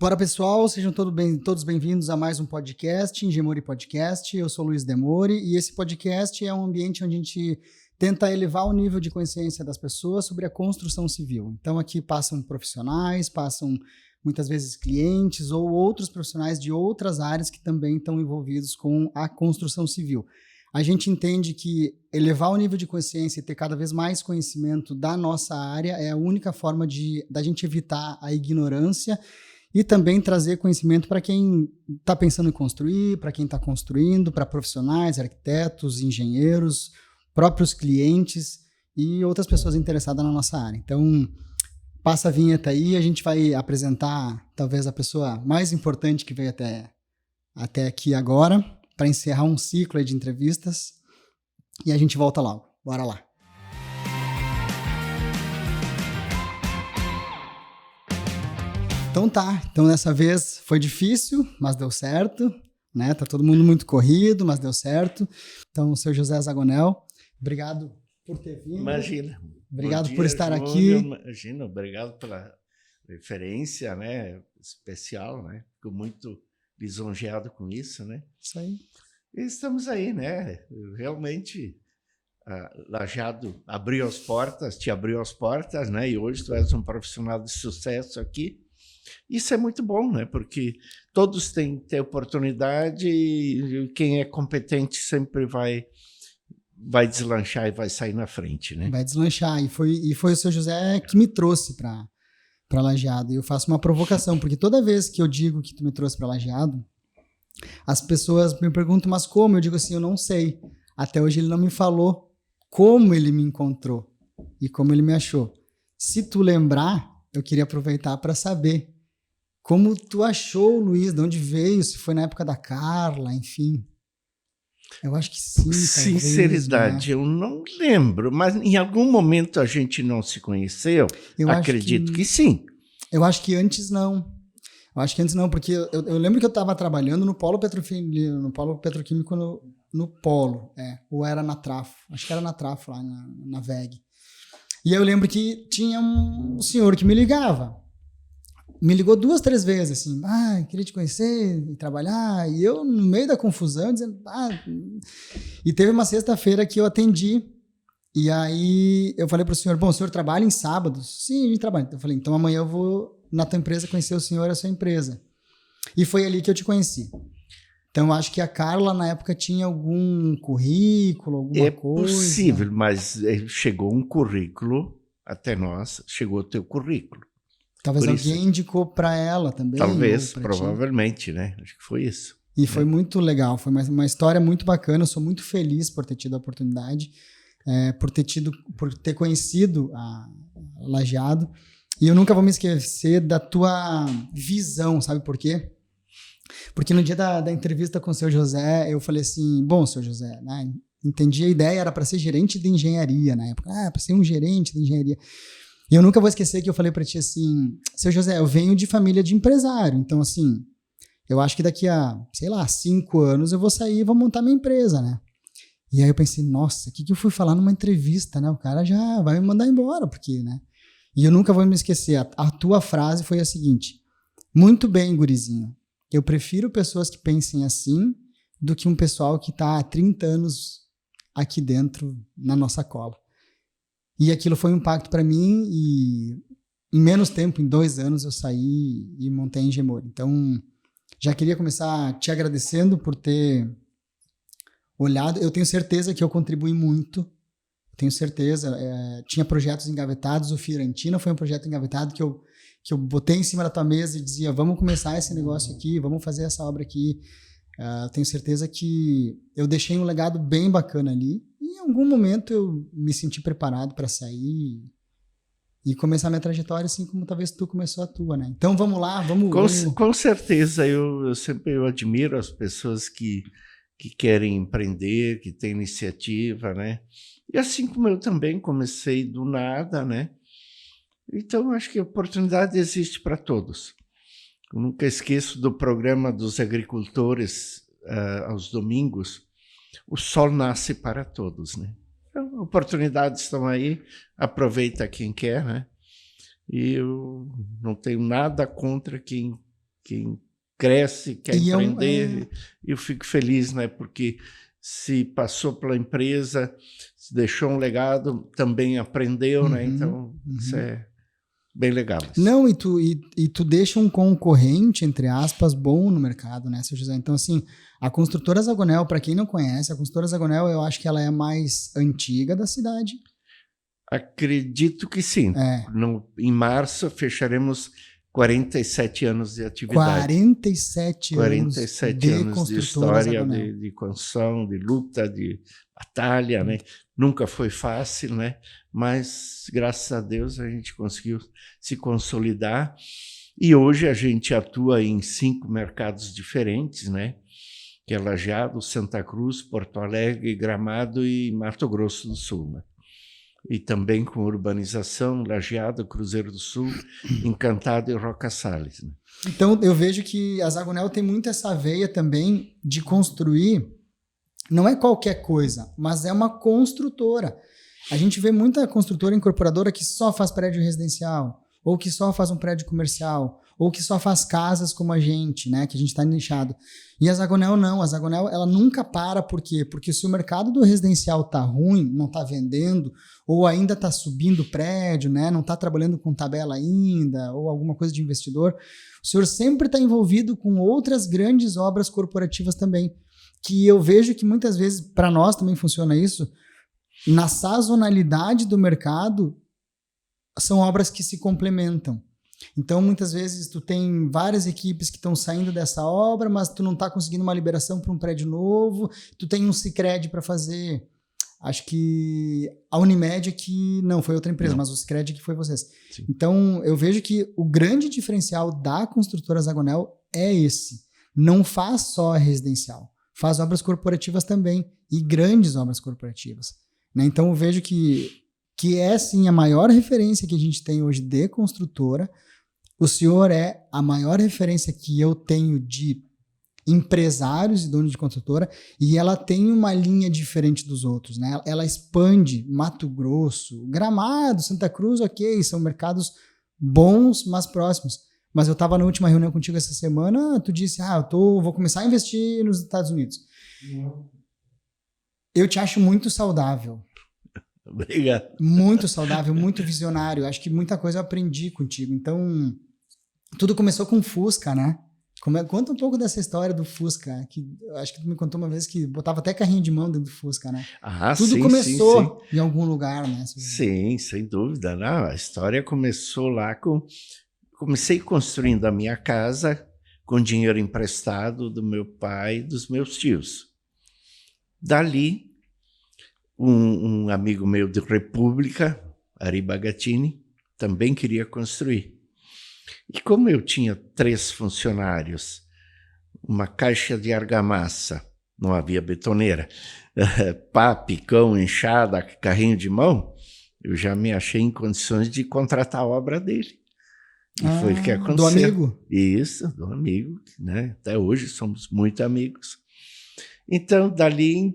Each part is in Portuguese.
Bora, pessoal, sejam todos bem-vindos a mais um podcast, Ingemori Podcast. Eu sou Luiz Demori e esse podcast é um ambiente onde a gente tenta elevar o nível de consciência das pessoas sobre a construção civil. Então aqui passam profissionais, passam muitas vezes clientes ou outros profissionais de outras áreas que também estão envolvidos com a construção civil. A gente entende que elevar o nível de consciência e ter cada vez mais conhecimento da nossa área é a única forma da gente evitar a ignorância e também trazer conhecimento para quem está pensando em construir, para quem está construindo, para profissionais, arquitetos, engenheiros, próprios clientes e outras pessoas interessadas na nossa área. Então, passa a vinheta aí, a gente vai apresentar talvez a pessoa mais importante que veio até aqui agora, para encerrar um ciclo aí de entrevistas, e a gente volta logo. Bora lá. Então dessa vez foi difícil, mas deu certo, né? Tá todo mundo muito corrido, mas deu certo. Então, o seu José Zagonel, obrigado por ter vindo. Imagina. Obrigado dia, por estar Júnior, aqui. Imagina, obrigado pela referência, né? Especial, né? Fico muito lisonjeado com isso, né? Isso aí. E estamos aí, né? Realmente, Lajeado abriu as portas, te abriu as portas, né? E hoje tu és um profissional de sucesso aqui. Isso é muito bom, né? Porque todos têm que ter oportunidade e quem é competente sempre vai deslanchar e vai sair na frente, né? Vai deslanchar. E foi o seu José que me trouxe para Lajeado. E eu faço uma provocação, porque toda vez que eu digo que tu me trouxe para Lajeado, as pessoas me perguntam, mas como? Eu digo assim, eu não sei. Até hoje ele não me falou como ele me encontrou e como ele me achou. Se tu lembrar, eu queria aproveitar para saber como tu achou o Luiz, de onde veio, se foi na época da Carla, enfim. Eu acho que sim. Sinceridade, talvez, né? eu não lembro, mas em algum momento a gente não se conheceu. Eu Acredito que sim. Eu acho que antes não. Porque eu lembro que eu estava trabalhando no polo petroquímico no Polo, ou era na Trafo, acho que era na Trafo, lá na VEG. E eu lembro que tinha um senhor que me ligava. Me ligou 2, 3 vezes, assim, queria te conhecer e trabalhar, e eu no meio da confusão, dizendo, E teve uma sexta-feira que eu atendi, e aí eu falei pro senhor, bom, o senhor trabalha em sábados? Sim, a gente trabalha. Eu falei, então amanhã eu vou na tua empresa conhecer o senhor e a sua empresa. E foi ali que eu te conheci. Então eu acho que a Carla na época tinha algum currículo, alguma coisa. É possível, mas chegou um currículo até nós, chegou o teu currículo. Talvez alguém indicou para ela também. Talvez, provavelmente, né? Acho que foi isso. E foi muito legal, foi uma história muito bacana. Eu sou muito feliz por ter tido a oportunidade, por ter conhecido a Lajeado. E eu nunca vou me esquecer da tua visão, sabe por quê? Porque no dia da entrevista com o seu José, eu falei assim, bom, seu José, né? Entendi a ideia, era para ser gerente de engenharia na época. Para ser um gerente de engenharia. E eu nunca vou esquecer que eu falei para ti assim, seu José, eu venho de família de empresário, então assim, eu acho que daqui a, 5 anos eu vou sair e vou montar minha empresa, né? E aí eu pensei, nossa, o que eu fui falar numa entrevista, né? O cara já vai me mandar embora, porque, né? E eu nunca vou me esquecer, a tua frase foi a seguinte, muito bem, gurizinho, eu prefiro pessoas que pensem assim do que um pessoal que está há 30 anos aqui dentro na nossa cola. E aquilo foi um impacto para mim e em menos tempo, em 2 anos, eu saí e montei a Ingemori. Então, já queria começar te agradecendo por ter olhado. Eu tenho certeza que eu contribuí muito. Tenho certeza. Tinha projetos engavetados. O Fiorentina foi um projeto engavetado que eu botei em cima da tua mesa e dizia, vamos começar esse negócio aqui, vamos fazer essa obra aqui. Tenho certeza que eu deixei um legado bem bacana ali. E em algum momento eu me senti preparado para sair e começar minha trajetória assim como talvez tu começou a tua, né? Então vamos lá, vamos... Com certeza, eu sempre admiro as pessoas que querem empreender, que têm iniciativa, né? E assim como eu também comecei do nada, né? Então acho que a oportunidade existe para todos. Eu nunca esqueço do programa dos agricultores aos domingos, o sol nasce para todos, né? Então, oportunidades estão aí, aproveita quem quer, né? E eu não tenho nada contra quem quem cresce, quer empreender, eu fico feliz, né? Porque se passou pela empresa, se deixou um legado, também aprendeu, né? Então, isso é bem legal. Não, e tu deixa um concorrente, entre aspas, bom no mercado, né, seu José? Então, assim, a Construtora Zagonel, para quem não conhece, a Construtora Zagonel, eu acho que ela é a mais antiga da cidade. Acredito que sim. Em março, fecharemos 47 anos de atividade. 47 anos de história, de construção, de luta, de batalha, né? Nunca foi fácil, né? Mas, graças a Deus, a gente conseguiu se consolidar. E hoje a gente atua em 5 mercados diferentes, né? Que é Lajeado, Santa Cruz, Porto Alegre, Gramado e Mato Grosso do Sul, né? E também com urbanização, Lajeado, Cruzeiro do Sul, Encantado e Roca Salles, né? Então, eu vejo que a Zagonel tem muito essa veia também de construir, não é qualquer coisa, mas é uma construtora. A gente vê muita construtora incorporadora que só faz prédio residencial, ou que só faz um prédio comercial, ou que só faz casas como a gente, né, que a gente está nichado. E a Zagonel não, a Zagonel ela nunca para, por quê? Porque se o mercado do residencial tá ruim, não tá vendendo, ou ainda tá subindo o prédio, né, não tá trabalhando com tabela ainda, ou alguma coisa de investidor, o senhor sempre está envolvido com outras grandes obras corporativas também, que eu vejo que muitas vezes, para nós também funciona isso, na sazonalidade do mercado, são obras que se complementam. Então, muitas vezes, tu tem várias equipes que estão saindo dessa obra, mas tu não está conseguindo uma liberação para um prédio novo, tu tem um Sicredi para fazer. Acho que a Unimed aqui não foi outra empresa, mas o Sicredi que foi vocês. Sim. Então, eu vejo que o grande diferencial da Construtora Zagonel é esse. Não faz só residencial, faz obras corporativas também, e grandes obras corporativas, né? Então, eu vejo que é, sim, a maior referência que a gente tem hoje de construtora. O senhor é a maior referência que eu tenho de empresários e donos de construtora, e ela tem uma linha diferente dos outros, né? Ela expande Mato Grosso, Gramado, Santa Cruz, ok, são mercados bons, mas próximos. Mas eu estava na última reunião contigo essa semana, tu disse, vou começar a investir nos Estados Unidos. Eu te acho muito saudável. Obrigado. Muito saudável, muito visionário. Acho que muita coisa eu aprendi contigo. Então, tudo começou com o Fusca, né? Conta um pouco dessa história do Fusca, que acho que tu me contou uma vez que botava até carrinho de mão dentro do Fusca, né? Tudo começou em algum lugar, né? Sim, sem dúvida. Não, a história começou lá comecei construindo a minha casa com dinheiro emprestado do meu pai e dos meus tios. Dali, um amigo meu de República, Ari Bagatini, também queria construir. E como eu tinha 3 funcionários, uma caixa de argamassa, não havia betoneira, pá, picão, enxada, carrinho de mão, eu já me achei em condições de contratar a obra dele. E foi o que aconteceu. Do amigo? Isso, do amigo, né? Até hoje somos muito amigos. Então, dali...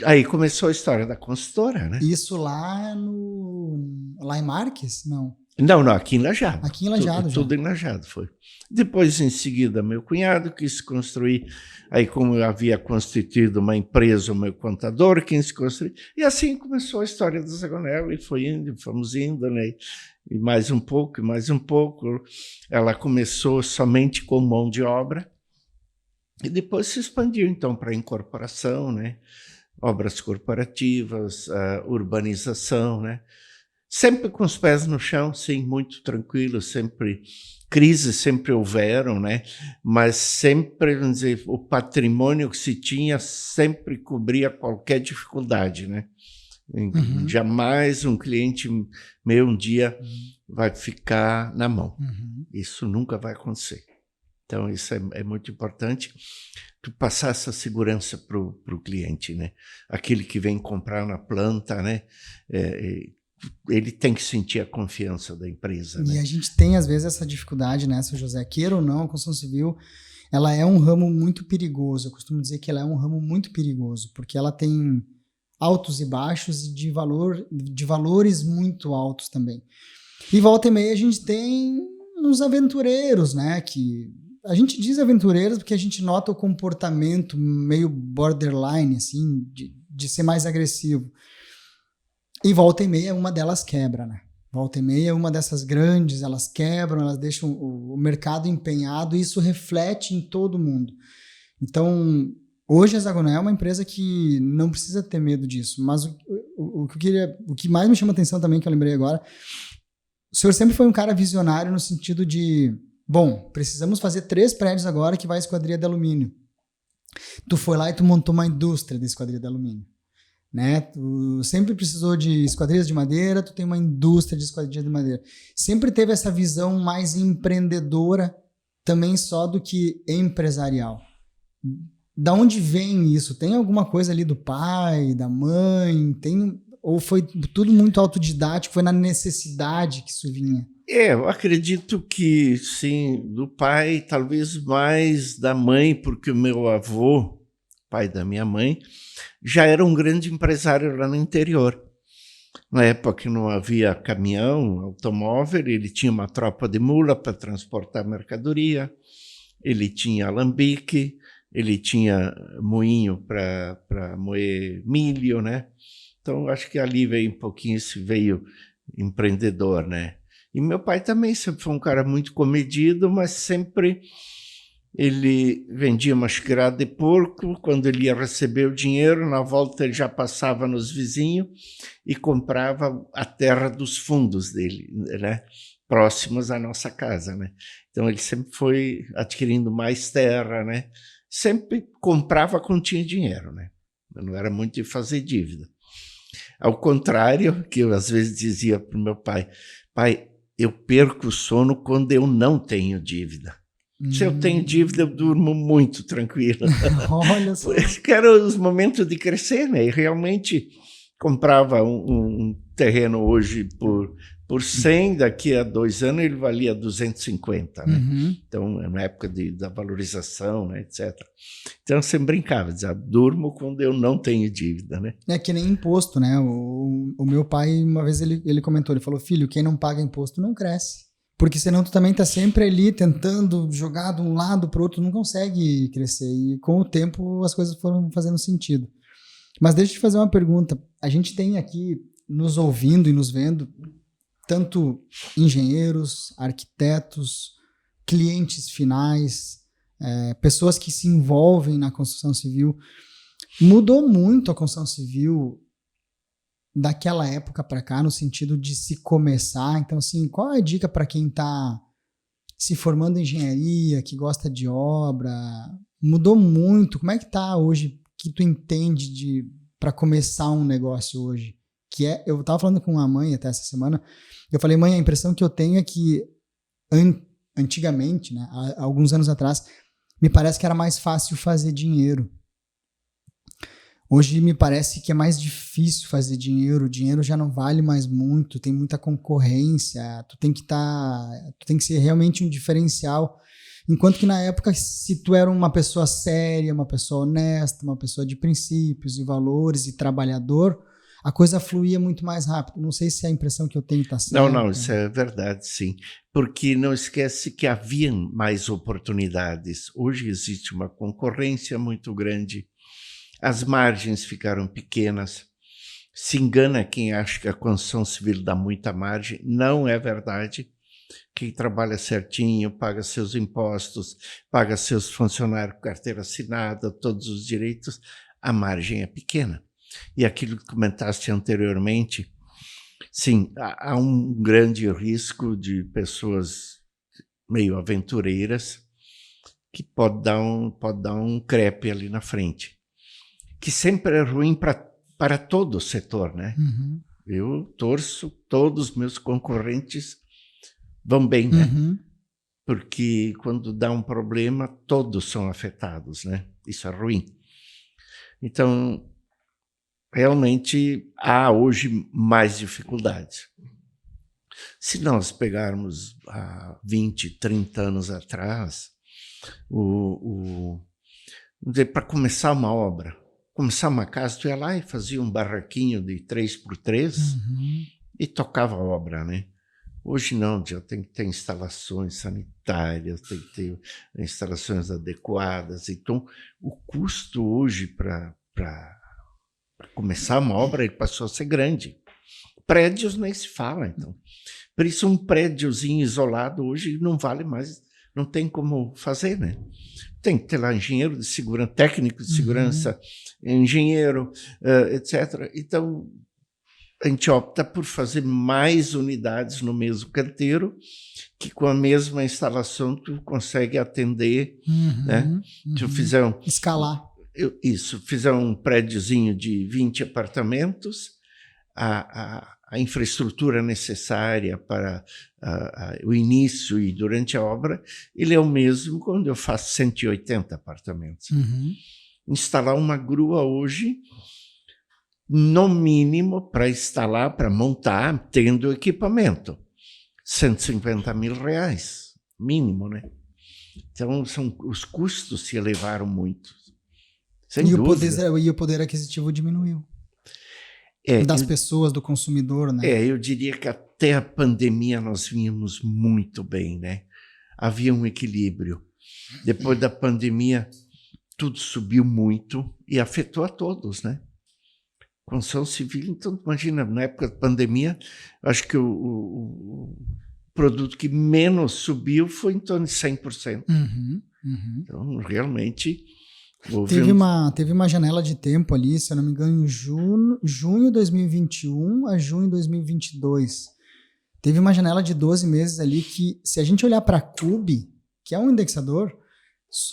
Aí começou a história da consultora, né? Isso lá em Marques? Não. Não, aqui em Lajeado. Aqui em Lajeado, tudo em Lajeado foi. Depois, em seguida, meu cunhado quis construir. Aí, como eu havia constituído uma empresa, o meu contador quis construir. E assim começou a história da Zagonel. E foi indo, fomos indo, né? E mais um pouco, e mais um pouco. Ela começou somente com mão de obra. E depois se expandiu, então, para a incorporação, né? Obras corporativas, urbanização, né? Sempre com os pés no chão, sim, muito tranquilo, sempre crises sempre houveram, né? Mas sempre, vamos dizer, o patrimônio que se tinha sempre cobria qualquer dificuldade, né? Uhum. Jamais um cliente meu um dia vai ficar na mão. Uhum. Isso nunca vai acontecer. Então, isso é muito importante, tu passar essa segurança para o cliente, né? Aquele que vem comprar na planta, né? Ele tem que sentir a confiança da empresa. E né? A gente tem, às vezes, essa dificuldade, né, seu José? Queira ou não, a construção civil, ela é um ramo muito perigoso. Eu costumo dizer que ela é um ramo muito perigoso, porque ela tem altos e baixos e de valores muito altos também. E volta e meia a gente tem uns aventureiros, né, que A gente diz aventureiras porque a gente nota o comportamento meio borderline, assim, de ser mais agressivo. E volta e meia, uma delas quebra, né? Volta e meia, uma dessas grandes, elas quebram, elas deixam o mercado empenhado e isso reflete em todo mundo. Então, hoje a Hexagonal é uma empresa que não precisa ter medo disso, mas o que mais me chama atenção também, que eu lembrei agora, o senhor sempre foi um cara visionário no sentido de, bom, precisamos fazer 3 prédios agora que vai esquadria de alumínio. Tu foi lá e tu montou uma indústria de esquadria de alumínio. Né? Tu sempre precisou de esquadrias de madeira, tu tem uma indústria de esquadrias de madeira. Sempre teve essa visão mais empreendedora, também só do que empresarial. Da onde vem isso? Tem alguma coisa ali do pai, da mãe? Ou foi tudo muito autodidático? Foi na necessidade que isso vinha? Eu acredito que sim, do pai, talvez mais da mãe, porque o meu avô, pai da minha mãe, já era um grande empresário lá no interior. Na época que não havia caminhão, automóvel, ele tinha uma tropa de mula para transportar mercadoria, ele tinha alambique, ele tinha moinho para moer milho, né? Então, acho que ali veio um pouquinho, veio empreendedor, né? E meu pai também sempre foi um cara muito comedido, mas sempre ele vendia uma xícara de porco. Quando ele ia receber o dinheiro, na volta ele já passava nos vizinhos e comprava a terra dos fundos dele, né? Próximos à nossa casa, né? Então ele sempre foi adquirindo mais terra, né? Sempre comprava quando tinha dinheiro, né? Não era muito de fazer dívida. Ao contrário, que eu às vezes dizia para o meu pai, pai, eu perco o sono quando eu não tenho dívida. Se eu tenho dívida, eu durmo muito tranquilo. Olha só. Que eram os momentos de crescer, né? E realmente comprava um terreno hoje por 100, daqui a 2 anos ele valia 250, né? Uhum. Então, na época da valorização, né, etc. Então, eu sempre brincava, dizia, durmo quando eu não tenho dívida, né? É que nem imposto, né? O meu pai, uma vez ele comentou, ele falou, filho, quem não paga imposto não cresce. Porque senão tu também tá sempre ali tentando jogar de um lado pro outro, não consegue crescer. E com o tempo as coisas foram fazendo sentido. Mas deixa eu te fazer uma pergunta. A gente tem aqui, nos ouvindo e nos vendo, tanto engenheiros, arquitetos, clientes finais, pessoas que se envolvem na construção civil. Mudou muito a construção civil daquela época para cá, no sentido de se começar. Então, assim, qual é a dica para quem está se formando em engenharia, que gosta de obra? Mudou muito. Como é que tá hoje, que tu entende para começar um negócio hoje? Eu estava falando com a mãe até essa semana, eu falei, mãe, a impressão que eu tenho é que antigamente, né, há alguns anos atrás, me parece que era mais fácil fazer dinheiro. Hoje me parece que é mais difícil fazer dinheiro, o dinheiro já não vale mais muito, tem muita concorrência, tu tem que ser realmente um diferencial. Enquanto que na época, se tu era uma pessoa séria, uma pessoa honesta, uma pessoa de princípios e valores e trabalhador, a coisa fluía muito mais rápido. Não sei se a impressão que eu tenho está certa. Não, isso é verdade, sim. Porque não esquece que havia mais oportunidades. Hoje existe uma concorrência muito grande. As margens ficaram pequenas. Se engana quem acha que a construção civil dá muita margem. Não é verdade. Quem trabalha certinho, paga seus impostos, paga seus funcionários com carteira assinada, todos os direitos, a margem é pequena. E aquilo que comentaste anteriormente, sim, há um grande risco de pessoas meio aventureiras que pode dar um crepe ali na frente. Que sempre é ruim para todo o setor, né? Uhum. Eu torço, todos os meus concorrentes vão bem, né? Uhum. Porque quando dá um problema, todos são afetados, né? Isso é ruim. Então, realmente, há hoje mais dificuldades. Se nós pegarmos há 20, 30 anos atrás, para começar uma obra, começar uma casa, tu ia lá e fazia um barraquinho de 3x3 Uhum. e tocava a obra, né? Hoje não, já tem que ter instalações sanitárias, tem que ter instalações adequadas. Então, o custo hoje para começar uma obra ele passou a ser grande. Prédios nem se fala, então. Por isso, um prédiozinho isolado hoje não vale mais, não tem como fazer, né? Tem que ter lá engenheiro de segurança, técnico de segurança, engenheiro, etc. Então, a gente opta por fazer mais unidades no mesmo canteiro, que com a mesma instalação tu consegue atender, né? Se eu fizer escalar. Fizer um prédiozinho de 20 apartamentos, a infraestrutura necessária para o início e durante a obra, ele é o mesmo quando eu faço 180 apartamentos. Instalar uma grua hoje, no mínimo, para instalar, para montar, tendo equipamento, R$150 mil, mínimo, né? Então, os custos se elevaram muito. Sem dúvida. E o poder aquisitivo diminuiu. Das pessoas, do consumidor, né? Eu diria que até a pandemia nós vínhamos muito bem, né? Havia um equilíbrio. Depois da pandemia, tudo subiu muito e afetou a todos, né? Construção civil, então, imagina, na época da pandemia, acho que o produto que menos subiu foi em torno de 100%. Então, realmente... Teve uma janela de tempo ali, se eu não me engano, em junho de 2021 a junho de 2022. Teve uma janela de 12 meses ali que, se a gente olhar para a CUB, que é um indexador,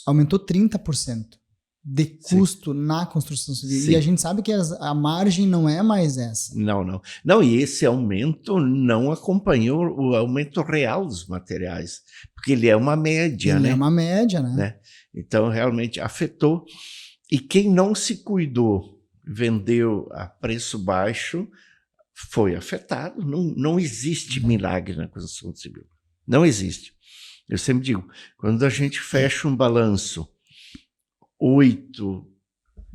aumentou 30% de custo na construção civil. Sim. E a gente sabe que a margem não é mais essa. Não, e esse aumento não acompanhou o aumento real dos materiais, porque ele é uma média, né? É uma média, né? Então, realmente afetou. E quem não se cuidou, vendeu a preço baixo, foi afetado. Não existe milagre na construção civil. Não existe. Eu sempre digo, quando a gente fecha um balanço, 8%,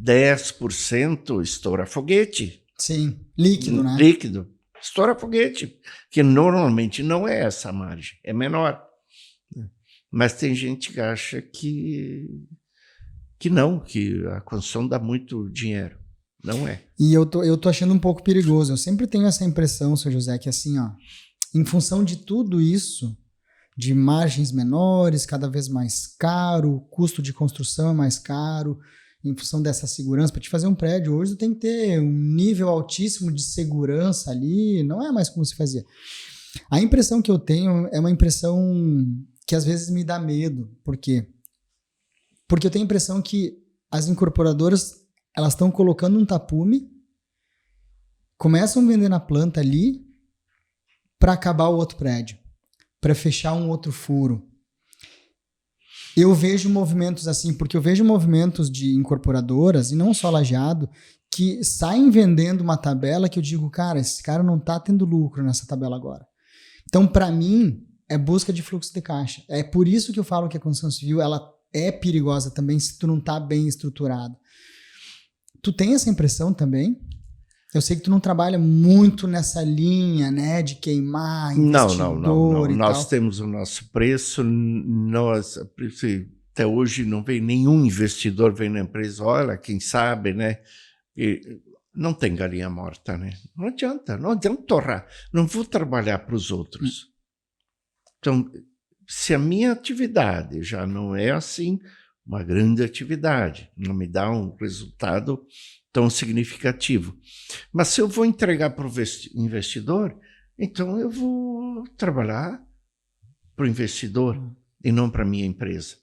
10% estoura foguete. Sim, líquido, né? Líquido. Estoura foguete, que normalmente não é essa margem, é menor. Mas tem gente que acha que não, que a construção dá muito dinheiro. Não é. E eu tô achando um pouco perigoso. Eu sempre tenho essa impressão, seu José, que assim, ó, em função de tudo isso, de margens menores, cada vez mais caro, o custo de construção é mais caro, em função dessa segurança. Para te fazer um prédio hoje, tu tem que ter um nível altíssimo de segurança ali, não é mais como se fazia. A impressão que eu tenho é uma impressão que às vezes me dá medo. Por quê? Porque eu tenho a impressão que as incorporadoras, elas estão colocando um tapume, começam a vender na planta ali para acabar o outro prédio, para fechar um outro furo. Eu vejo movimentos assim, porque eu vejo movimentos de incorporadoras, e não só Lajeado, que saem vendendo uma tabela que eu digo, cara, esse cara não está tendo lucro nessa tabela agora. Então, para mim, é busca de fluxo de caixa. É por isso que eu falo que a construção civil ela é perigosa também se tu não está bem estruturado. Tu tem essa impressão também? Eu sei que tu não trabalha muito nessa linha, né, de queimar investidor. Não. Nós temos o nosso preço. Até hoje não vem nenhum investidor vem na empresa. Olha, quem sabe, né? E não tem galinha morta, né? Não adianta torrar. Não vou trabalhar para os outros. Então, se a minha atividade já não é assim uma grande atividade, não me dá um resultado tão significativo. Mas se eu vou entregar para o investidor, então eu vou trabalhar para o investidor e não para a minha empresa.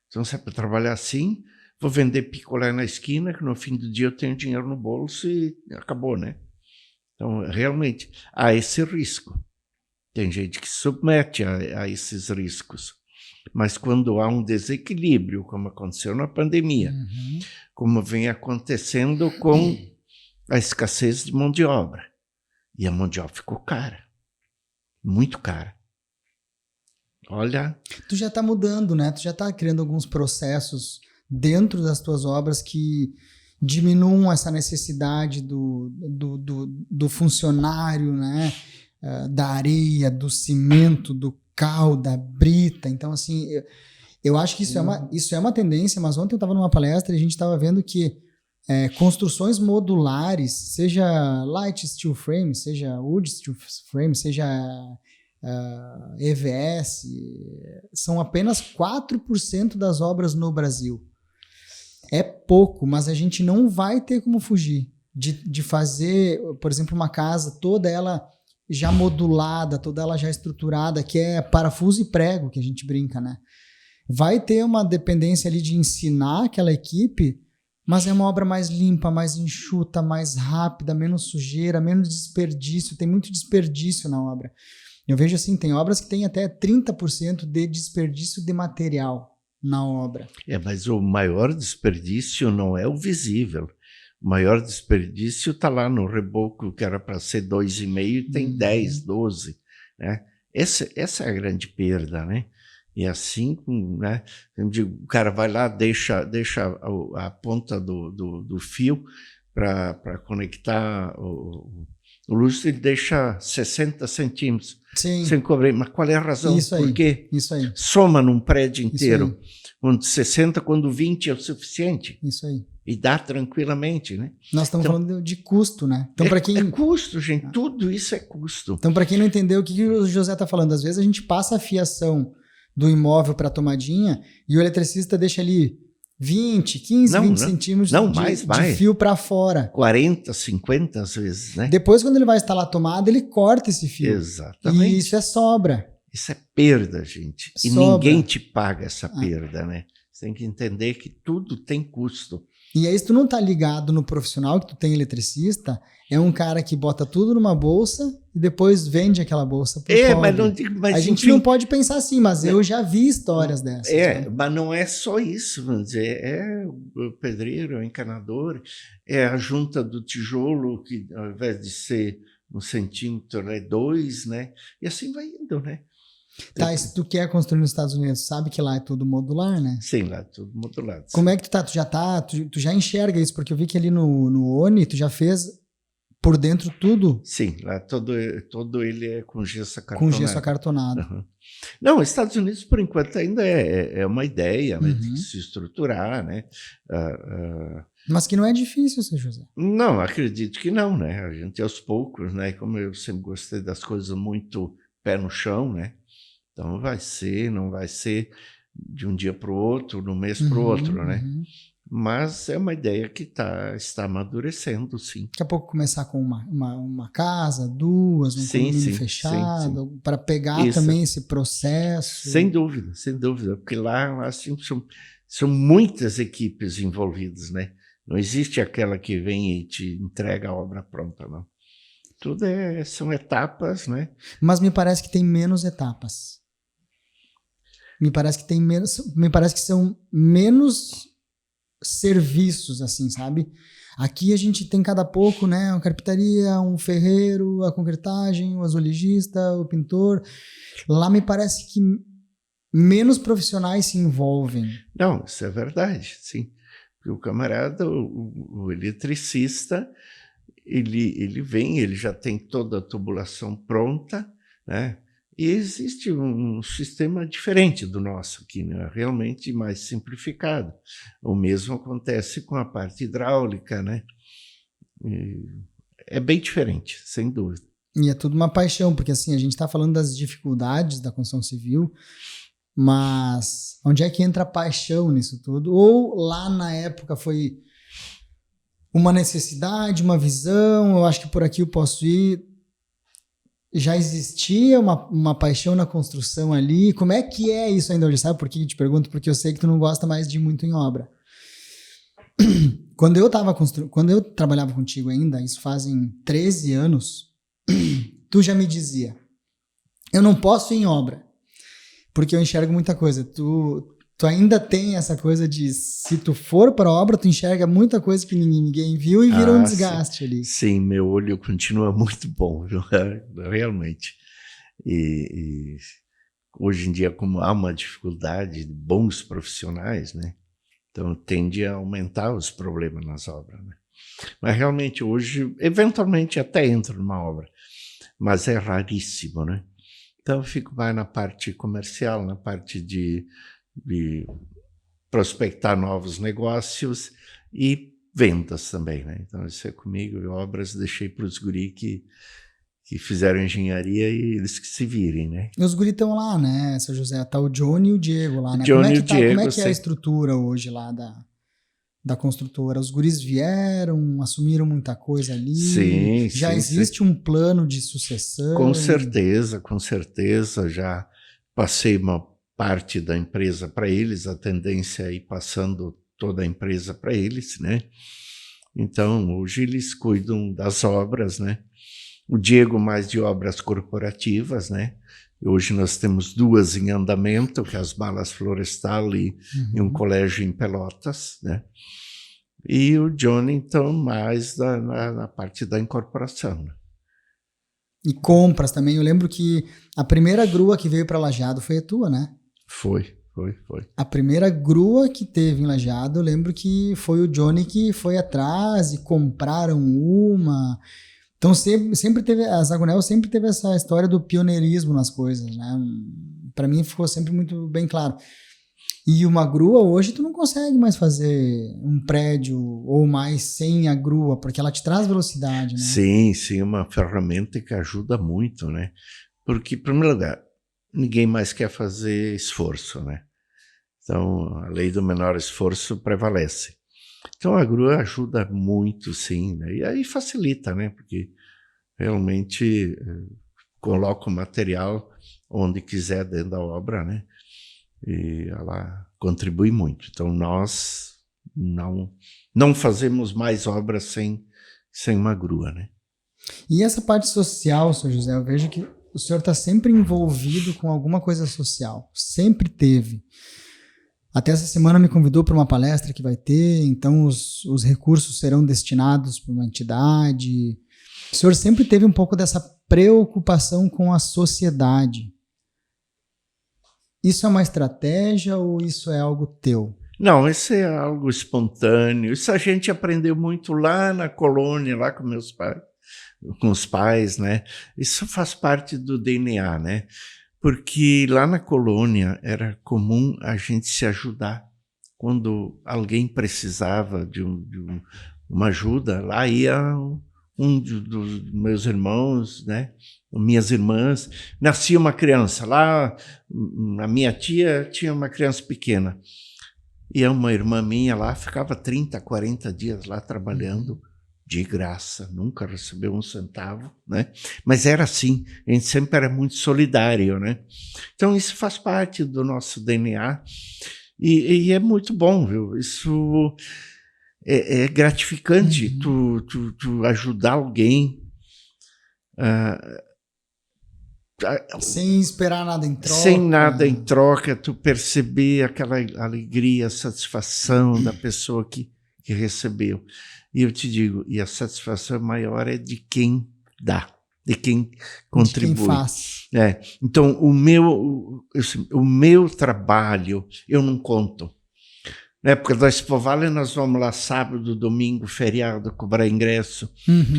Então, se é para trabalhar assim, vou vender picolé na esquina, que no fim do dia eu tenho dinheiro no bolso e acabou, né? Então, realmente, há esse risco. Tem gente que se submete a esses riscos. Mas quando há um desequilíbrio, como aconteceu na pandemia, como vem acontecendo com a escassez de mão de obra, e a mão de obra ficou cara, muito cara. Olha... Tu já está mudando, né? Tu já está criando alguns processos dentro das tuas obras que diminuam essa necessidade do funcionário, né? da areia, do cimento, do cal, da brita. Então, assim, eu acho que isso é uma tendência, mas ontem eu estava numa palestra e a gente estava vendo que construções modulares, seja light steel frame, seja wood steel frame, seja EVS, são apenas 4% das obras no Brasil. É pouco, mas a gente não vai ter como fugir de fazer, por exemplo, uma casa toda ela já modulada, toda ela já estruturada, que é parafuso e prego, que a gente brinca, né? Vai ter uma dependência ali de ensinar aquela equipe, mas é uma obra mais limpa, mais enxuta, mais rápida, menos sujeira, menos desperdício. Tem muito desperdício na obra. Eu vejo assim, tem obras que tem até 30% de desperdício de material na obra. Mas o maior desperdício não é o visível. O maior desperdício está lá no reboco, que era para ser 2,5 e tem 10, 12. Né? Essa é a grande perda, né? E assim, né? O cara vai lá, deixa a ponta do fio para conectar o lustre, ele deixa 60 centímetros. Sim. Sem cobrir. Mas qual é a razão? Isso aí. Por quê? Isso aí. Soma num prédio inteiro, onde 60, quando 20 é o suficiente. Isso aí. E dá tranquilamente, né? Nós estamos falando de custo, né? Então, para quem... É custo, gente. Tudo isso é custo. Então, para quem não entendeu o que o José está falando, às vezes a gente passa a fiação do imóvel para a tomadinha e o eletricista deixa ali 20 centímetros de fio para fora. 40, 50 às vezes, né? Depois, quando ele vai instalar a tomada, ele corta esse fio. Exatamente. E isso é sobra. Isso é perda, gente. E ninguém te paga essa perda, né? Você tem que entender que tudo tem custo. E aí, se tu não tá ligado no profissional que tu tem eletricista, é um cara que bota tudo numa bolsa e depois vende aquela bolsa pro pobre. Mas a gente não pode pensar assim, mas eu já vi histórias dessas. Né? Mas não é só isso, vamos dizer. É o pedreiro, é o encanador, é a junta do tijolo, que ao invés de ser 1 centímetro, é 2, né? E assim vai indo, né? Tá, e se tu quer construir nos Estados Unidos, sabe que lá é tudo modular, né? Sim, lá é tudo modulado. Como é que tu tá? Tu já enxerga isso? Porque eu vi que ali no ONI tu já fez por dentro tudo. Sim, lá todo ele é com gesso acartonado. Com gesso acartonado. Uhum. Não, os Estados Unidos, por enquanto, ainda é uma ideia, né? Tem que se estruturar, né? Mas que não é difícil, seu José. Não, acredito que não, né? A gente aos poucos, né? Como eu sempre gostei das coisas muito pé no chão, né? Então não vai ser de um dia para o outro, de um mês para o outro, né? Mas é uma ideia que está amadurecendo, sim. Daqui a pouco começar com uma casa, duas, um condomínio fechado, para pegar também esse processo. Sem dúvida, porque lá assim, são muitas equipes envolvidas, né? Não existe aquela que vem e te entrega a obra pronta, não. Tudo são etapas, né? Mas me parece que tem menos etapas. Me parece que são menos serviços, assim, sabe? Aqui a gente tem cada pouco, né? Uma carpintaria, um ferreiro, a concretagem, o azulejista, o pintor. Lá me parece que menos profissionais se envolvem. Não, isso é verdade, sim. Porque o camarada, o eletricista, ele vem, ele já tem toda a tubulação pronta, né? E existe um sistema diferente do nosso aqui, né? Realmente mais simplificado. O mesmo acontece com a parte hidráulica, né? É bem diferente, sem dúvida. E é tudo uma paixão, porque assim, a gente está falando das dificuldades da construção civil, mas onde é que entra a paixão nisso tudo? Ou lá na época foi uma necessidade, uma visão, eu acho que por aqui eu posso ir. Já existia uma paixão na construção ali? Como é que é isso ainda hoje? Sabe por que eu te pergunto? Porque eu sei que tu não gosta mais de ir muito em obra. Quando eu trabalhava contigo ainda, isso fazem 13 anos, tu já me dizia, eu não posso ir em obra, porque eu enxergo muita coisa. Tu ainda tem essa coisa de, se tu for para a obra, tu enxerga muita coisa que ninguém viu e vira um desgaste ali. Sim, meu olho continua muito bom, realmente. E hoje em dia, como há uma dificuldade de bons profissionais, né? Então tende a aumentar os problemas nas obras, né? Mas realmente hoje, eventualmente até entro numa obra. mas é raríssimo, né? Então eu fico mais na parte comercial, na parte de prospectar novos negócios e vendas também, né? Então isso é comigo, e obras deixei para os guri que fizeram engenharia e eles que se virem, né? E os guri estão lá, né, seu José? Tá o Johnny e o Diego lá, né? Johnny e o Diego, como é que é a estrutura hoje lá da construtora? Os guris vieram, assumiram muita coisa ali? Sim, já sim, existe um plano de sucessão? Com certeza. Já passei uma parte da empresa para eles, a tendência é ir passando toda a empresa para eles, né? Então, hoje eles cuidam das obras, né? O Diego mais de obras corporativas, né? Hoje nós temos 2 em andamento, que é as Malas Florestal e um colégio em Pelotas, né? E o Johnny, então, mais na parte da incorporação. Né? E compras também. Eu lembro que a primeira grua que veio para Lajeado foi a tua, né? Foi. A primeira grua que teve em Lajeado, eu lembro que foi o Johnny que foi atrás e compraram uma. Então sempre teve, a Zagonel sempre teve essa história do pioneirismo nas coisas, né? Para mim ficou sempre muito bem claro. E uma grua hoje tu não consegue mais fazer um prédio ou mais sem a grua, porque ela te traz velocidade, né? Sim, uma ferramenta que ajuda muito, né? Porque, em primeiro lugar, ninguém mais quer fazer esforço, né? Então, a lei do menor esforço prevalece. Então, a grua ajuda muito, sim, né? E aí facilita, né? Porque realmente coloca o material onde quiser dentro da obra, né? E ela contribui muito. Então, nós não fazemos mais obras sem uma grua, né? E essa parte social, Sr. José, eu vejo que o senhor está sempre envolvido com alguma coisa social. Sempre teve. Até essa semana me convidou para uma palestra que vai ter, então os recursos serão destinados para uma entidade. O senhor sempre teve um pouco dessa preocupação com a sociedade. Isso é uma estratégia ou isso é algo teu? Não, isso é algo espontâneo. Isso a gente aprendeu muito lá na colônia, lá com meus pais, com os pais, né? Isso faz parte do DNA, né? Porque lá na colônia era comum a gente se ajudar. Quando alguém precisava de uma ajuda, lá ia um dos meus irmãos, né? Minhas irmãs, nascia uma criança. Lá, a minha tia tinha uma criança pequena. E uma irmã minha lá ficava 30, 40 dias lá trabalhando de graça, nunca recebeu um centavo, né? Mas era assim, a gente sempre era muito solidário, né? Então isso faz parte do nosso DNA e é muito bom, viu? Isso é gratificante, tu ajudar alguém. Sem esperar nada em troca. Sem nada em troca, tu perceber aquela alegria, satisfação da pessoa que recebeu. E eu te digo, e a satisfação maior é de quem dá, de quem contribui. De quem faz. Então, o meu trabalho, eu não conto. Na época da Expo Vale, nós vamos lá sábado, domingo, feriado, cobrar ingresso.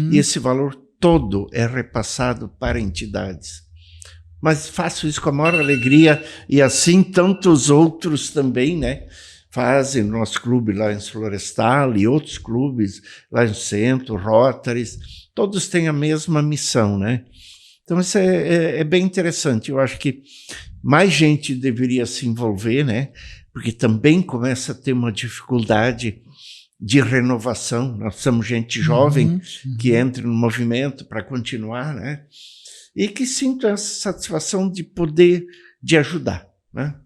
E esse valor todo é repassado para entidades. Mas faço isso com a maior alegria e assim tantos outros também, né? Fazem nosso clube lá em Florestal e outros clubes lá no centro, Rotaries, todos têm a mesma missão, né? Então isso é bem interessante. Eu acho que mais gente deveria se envolver, né? Porque também começa a ter uma dificuldade de renovação. Nós somos gente jovem que entra no movimento para continuar, né? E que sinto essa satisfação de poder de ajudar, né?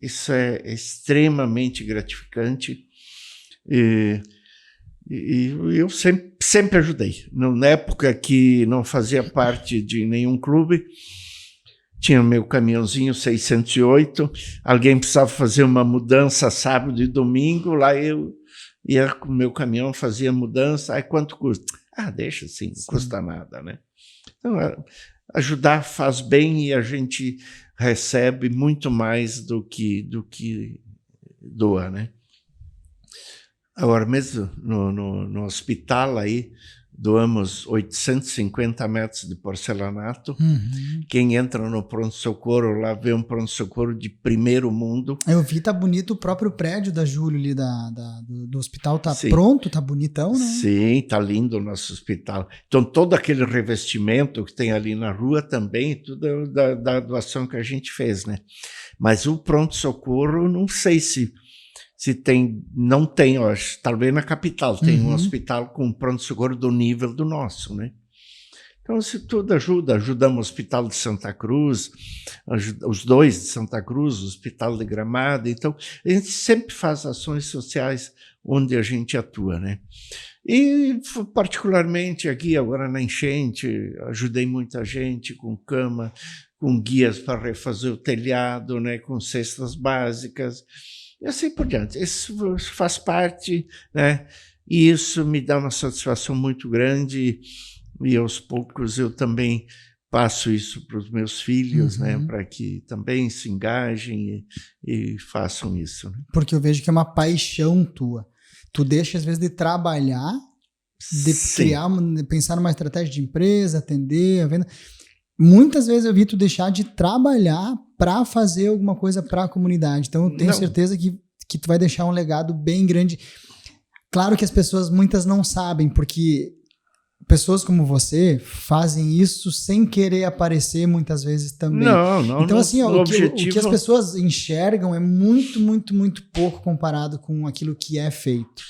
Isso é extremamente gratificante e eu sempre ajudei. Na época que não fazia parte de nenhum clube, tinha meu caminhãozinho 608, alguém precisava fazer uma mudança sábado e domingo, lá eu ia com o meu caminhão, fazia mudança, aí quanto custa? Deixa assim, não custa nada, né? Então, ajudar faz bem e a gente recebe muito mais do que doa, né? Agora mesmo no hospital aí, doamos 850 metros de porcelanato. Quem entra no pronto-socorro lá vê um pronto-socorro de primeiro mundo. Eu vi, tá bonito o próprio prédio da Júlio ali do hospital, tá pronto, tá bonitão, né? Sim, tá lindo o nosso hospital. Então todo aquele revestimento que tem ali na rua também, tudo é da doação que a gente fez, né? Mas o pronto-socorro, não sei se tem, não tem, ó, talvez na capital tem um hospital com pronto-socorro do nível do nosso, né? Então, se tudo ajudamos o Hospital de Santa Cruz, os dois de Santa Cruz, o Hospital de Gramado, então a gente sempre faz ações sociais onde a gente atua, né? E particularmente aqui agora na enchente, ajudei muita gente com cama, com guias para refazer o telhado, né? Com cestas básicas, e assim por diante. Isso faz parte, né? E isso me dá uma satisfação muito grande, e aos poucos eu também passo isso para os meus filhos, né? Para que também se engajem e façam isso, né? Porque eu vejo que é uma paixão tua. Tu deixa, às vezes, de trabalhar, de criar, pensar numa estratégia de empresa, atender, a venda. Muitas vezes eu vi tu deixar de trabalhar para fazer alguma coisa para a comunidade. Então eu tenho certeza que tu vai deixar um legado bem grande. Claro que as pessoas, muitas não sabem, porque pessoas como você fazem isso sem querer aparecer muitas vezes também. Não. Então assim, ó, o que as pessoas enxergam é muito, muito, muito pouco comparado com aquilo que é feito.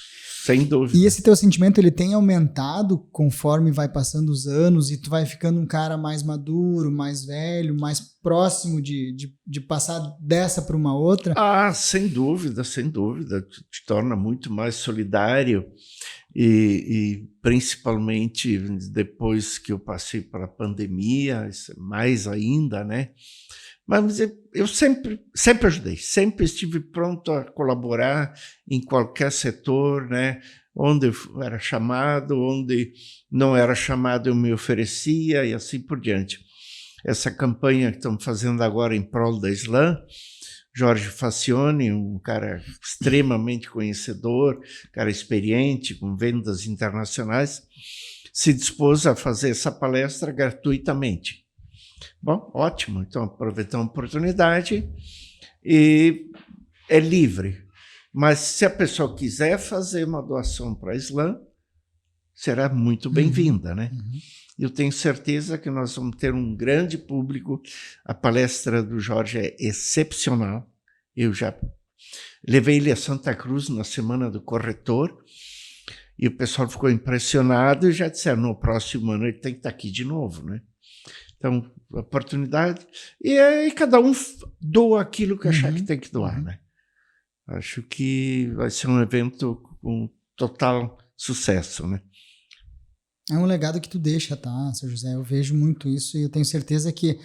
Sem dúvida. E esse teu sentimento, ele tem aumentado conforme vai passando os anos e tu vai ficando um cara mais maduro, mais velho, mais próximo de passar dessa para uma outra? Ah, sem dúvida, sem dúvida. Te torna muito mais solidário e principalmente depois que eu passei pela pandemia, mais ainda, né? Mas eu sempre ajudei, sempre estive pronto a colaborar em qualquer setor, né? Onde eu era chamado, onde não era chamado eu me oferecia e assim por diante. Essa campanha que estamos fazendo agora em prol da Islã, Jorge Facione, um cara extremamente conhecedor, cara experiente, com vendas internacionais, se dispôs a fazer essa palestra gratuitamente. Bom, ótimo, então aproveitamos a oportunidade e é livre. Mas se a pessoa quiser fazer uma doação para a Islã, será muito bem-vinda, né? Eu tenho certeza que nós vamos ter um grande público. A palestra do Jorge é excepcional. Eu já levei ele a Santa Cruz na Semana do Corretor e o pessoal ficou impressionado e já disseram, no próximo ano ele tem que estar aqui de novo, né? Então, oportunidade. E aí cada um doa aquilo que achar que tem que doar, né? Acho que vai ser um evento com total sucesso, né? É um legado que tu deixa, tá, seu José? Eu vejo muito isso e eu tenho certeza que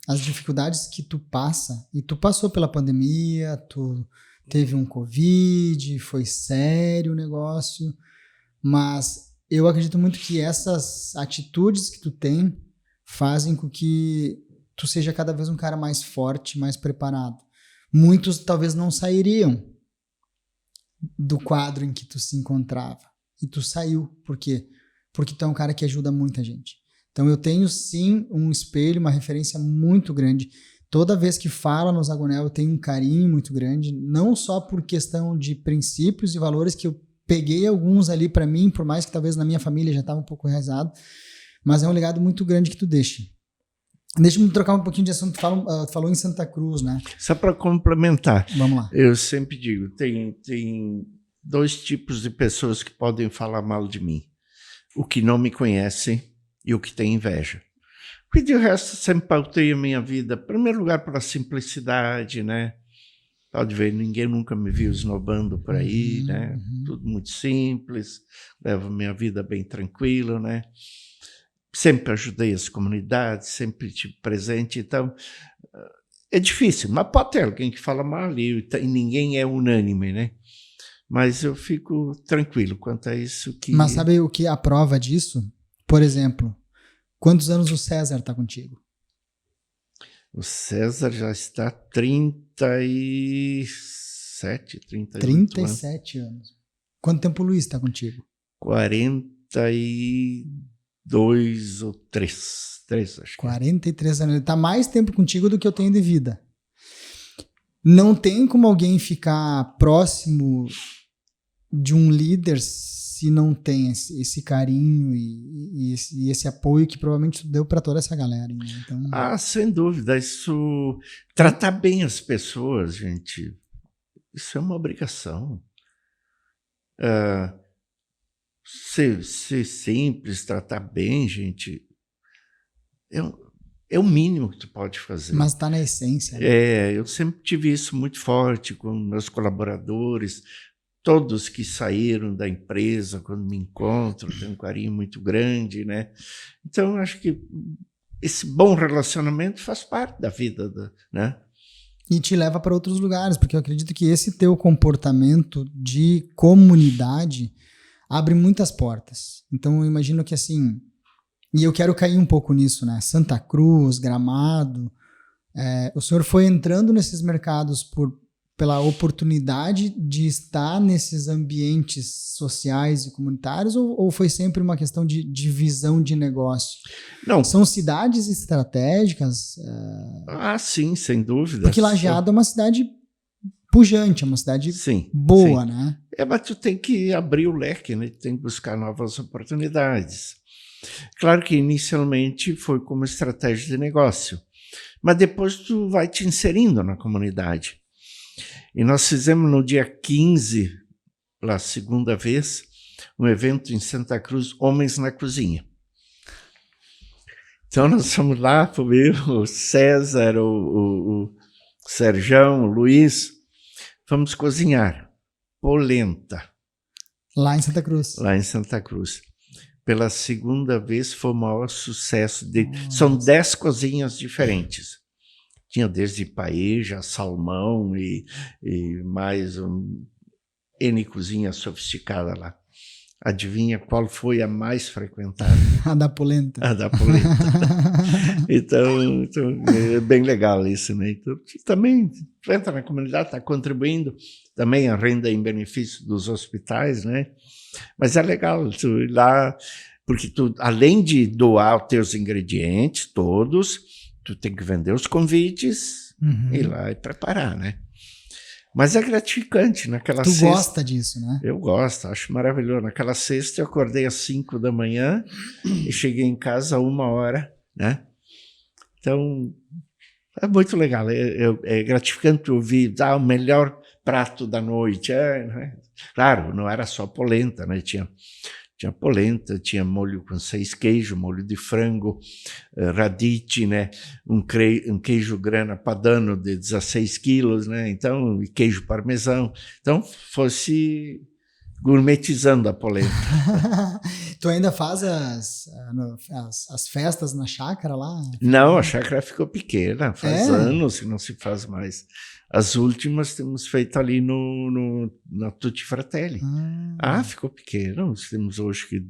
as dificuldades que tu passa, e tu passou pela pandemia, tu teve um Covid, foi sério o negócio, mas eu acredito muito que essas atitudes que tu tem fazem com que tu seja cada vez um cara mais forte, mais preparado. Muitos talvez não sairiam do quadro em que tu se encontrava. E tu saiu. Por quê? Porque tu é um cara que ajuda muita gente. Então eu tenho sim um espelho, uma referência muito grande. Toda vez que fala no Zagonel eu tenho um carinho muito grande, não só por questão de princípios e valores que eu peguei alguns ali para mim, por mais que talvez na minha família já estava um pouco enraizado, mas é um legado muito grande que tu deixa. Deixa-me trocar um pouquinho de assunto. Tu falou em Santa Cruz, né? Só para complementar. Vamos lá. Eu sempre digo, tem dois tipos de pessoas que podem falar mal de mim. O que não me conhece e o que tem inveja. Porque de resto, sempre pautei a minha vida, em primeiro lugar, pela simplicidade, né? Pode ver, ninguém nunca me viu esnobando por aí, né? Tudo muito simples, levo minha vida bem tranquila, né? Sempre ajudei as comunidades, sempre estive presente, então é difícil, mas pode ter alguém que fala mal e ninguém é unânime, né? Mas eu fico tranquilo quanto a isso. Mas sabe o que é a prova disso? Por exemplo, quantos anos o César está contigo? O César já está 37, 38 37 anos. Quanto tempo o Luiz está contigo? 40 42 ou 3. 3, acho que. 43 anos. Ele tá mais tempo contigo do que eu tenho de vida. Não tem como alguém ficar próximo de um líder se não tem esse carinho e esse apoio que provavelmente tu deu para toda essa galera. Né? Então... sem dúvida. Isso, tratar bem as pessoas, gente, isso é uma obrigação. Ser simples, tratar bem, gente, é o mínimo que tu pode fazer. Mas está na essência. Né? Eu sempre tive isso muito forte com meus colaboradores, todos que saíram da empresa, quando me encontram, tenho um carinho muito grande, né? Então, acho que esse bom relacionamento faz parte da vida, né? E te leva para outros lugares, porque eu acredito que esse teu comportamento de comunidade abre muitas portas. Então, eu imagino que assim... E eu quero cair um pouco nisso, né? Santa Cruz, Gramado. O senhor foi entrando nesses mercados pela oportunidade de estar nesses ambientes sociais e comunitários ou foi sempre uma questão de visão de negócio? Não. São cidades estratégicas? Sim, sem dúvida. Porque Lajeado é uma cidade pujante, é uma cidade boa, sim. Né? Mas tu tem que abrir o leque, né? Tu tem que buscar novas oportunidades. Claro que inicialmente foi como estratégia de negócio, mas depois tu vai te inserindo na comunidade. E nós fizemos no dia 15, pela segunda vez, um evento em Santa Cruz, Homens na Cozinha. Então nós fomos lá, foi eu, o César, o Serjão, o Luiz, fomos cozinhar polenta. Lá em Santa Cruz. Lá em Santa Cruz. Pela segunda vez foi o maior sucesso. São 10 cozinhas diferentes. Tinha desde paella, salmão e mais N cozinha sofisticada lá. Adivinha qual foi a mais frequentada? A da polenta. A da polenta. Então, é bem legal isso, né? Então, também entra na comunidade, está contribuindo também a renda em benefício dos hospitais, né? Mas é legal tu ir lá, porque tu, além de doar os teus ingredientes todos, tu tem que vender os convites, ir lá e preparar, né? Mas é gratificante naquela sexta. Tu gosta disso, né? Eu gosto, acho maravilhoso. Naquela sexta eu acordei às 5 da manhã e cheguei em casa a 1h, né? Então, é muito legal. É gratificante ouvir, o melhor prato da noite. Né? Claro, não era só polenta, né? Tinha polenta, tinha molho com 6 queijos, molho de frango, radite, né? Um queijo grana padano de 16 quilos, né? Então, e queijo parmesão. Então, fosse gourmetizando a polenta. Tu ainda faz as festas na chácara lá? Não, a chácara ficou pequena, faz anos que não se faz mais. As últimas temos feito ali na Tutti Fratelli. Ficou pequeno. Nós temos hoje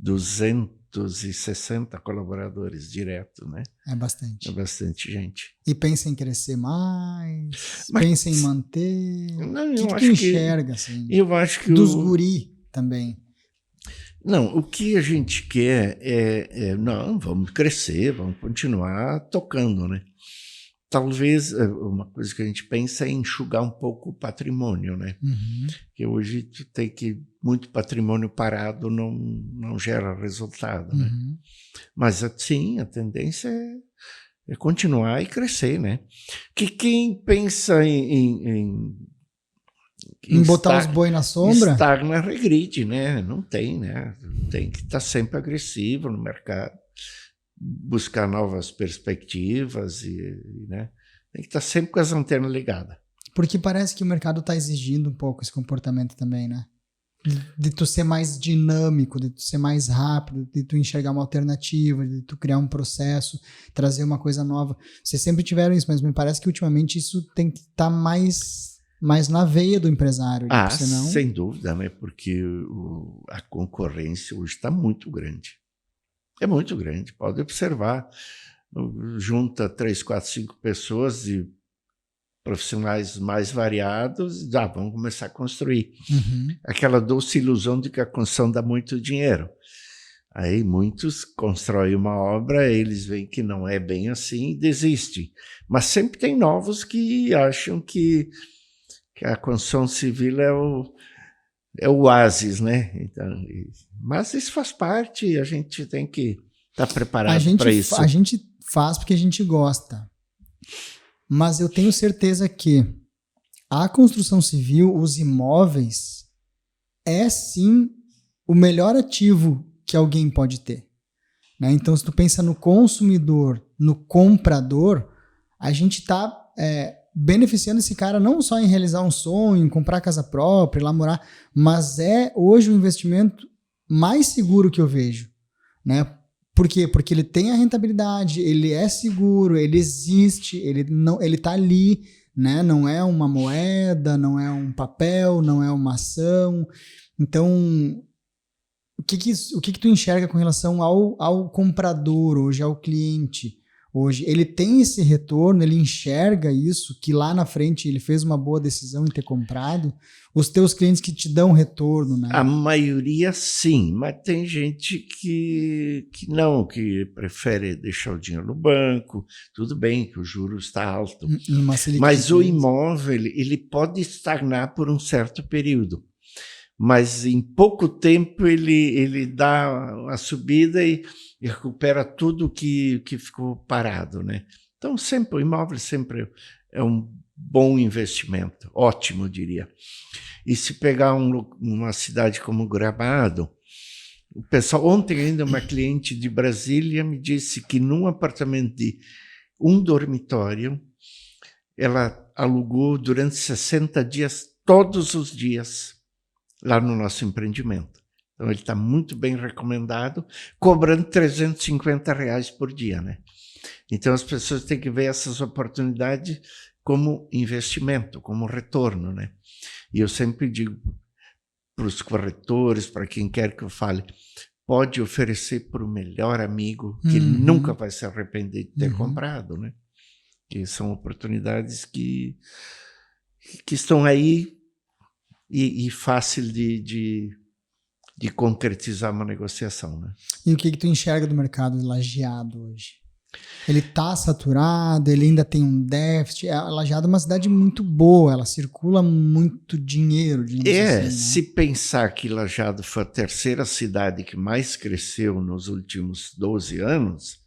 260 colaboradores direto, né? É bastante. É bastante gente. E pensa em crescer mais? Pensa em manter? Não, o que tu enxerga, assim? Eu acho que dos guri também. Não, o que a gente quer não, vamos crescer, vamos continuar tocando, né? Talvez uma coisa que a gente pensa é enxugar um pouco o patrimônio, né? Porque hoje tu tem que muito patrimônio parado não gera resultado, né? Mas sim, a tendência é continuar e crescer, né? Que quem pensa em botar os boi na sombra? Estagna, regride, né? Não tem, né? Tem que estar sempre agressivo no mercado, buscar novas perspectivas né? Tem que estar sempre com as antenas ligadas. Porque parece que o mercado está exigindo um pouco esse comportamento também, né? De tu ser mais dinâmico, de tu ser mais rápido, de tu enxergar uma alternativa, de tu criar um processo, trazer uma coisa nova. Vocês sempre tiveram isso, mas me parece que ultimamente isso tem que estar mais na veia do empresário. Senão... sem dúvida, né? Porque a concorrência hoje está muito grande. É muito grande, pode observar. Junta 3, 4, 5 pessoas de profissionais mais variados, vamos começar a construir. Aquela doce ilusão de que a construção dá muito dinheiro. Aí muitos constroem uma obra, eles veem que não é bem assim e desistem. Mas sempre tem novos que acham que a construção civil é o oásis, né? Então, mas isso faz parte, a gente tem que estar preparado para isso. A gente faz porque a gente gosta. Mas eu tenho certeza que a construção civil, os imóveis, é sim o melhor ativo que alguém pode ter. Né? Então, se tu pensa no consumidor, no comprador, a gente está beneficiando esse cara não só em realizar um sonho, em comprar casa própria, ir lá morar, mas é hoje o investimento mais seguro que eu vejo. Né? Por quê? Porque ele tem a rentabilidade, ele é seguro, ele existe, ele tá ali, né? Não é uma moeda, não é um papel, não é uma ação. Então, o que tu enxerga com relação ao comprador hoje, ao cliente? Hoje, ele tem esse retorno, ele enxerga isso, que lá na frente ele fez uma boa decisão em ter comprado? Os teus clientes que te dão retorno, né? A maioria sim, mas tem gente que não, que prefere deixar o dinheiro no banco. Tudo bem que o juro está alto, mas o imóvel ele pode estagnar por um certo período. Mas em pouco tempo ele dá a subida e recupera tudo que ficou parado, né? Então sempre o imóvel sempre é um bom investimento, ótimo, eu diria. E se pegar uma cidade como Gramado, o pessoal, ontem ainda uma cliente de Brasília me disse que num apartamento de um dormitório, ela alugou durante 60 dias, todos os dias, lá no nosso empreendimento. Então ele está muito bem recomendado, cobrando R$350 por dia, né? Então as pessoas têm que ver essas oportunidades como investimento, como retorno, né? E eu sempre digo para os corretores, para quem quer que eu fale, pode oferecer para o melhor amigo, que ele nunca vai se arrepender de ter comprado, né? Que são oportunidades que estão aí e fácil de concretizar uma negociação, né? E o que tu enxerga do mercado lajeado hoje? Ele está saturado, ele ainda tem um déficit. A Lajeado é uma cidade muito boa, ela circula muito dinheiro. Assim, né? Se pensar que Lajeado foi a terceira cidade que mais cresceu nos últimos 12 anos,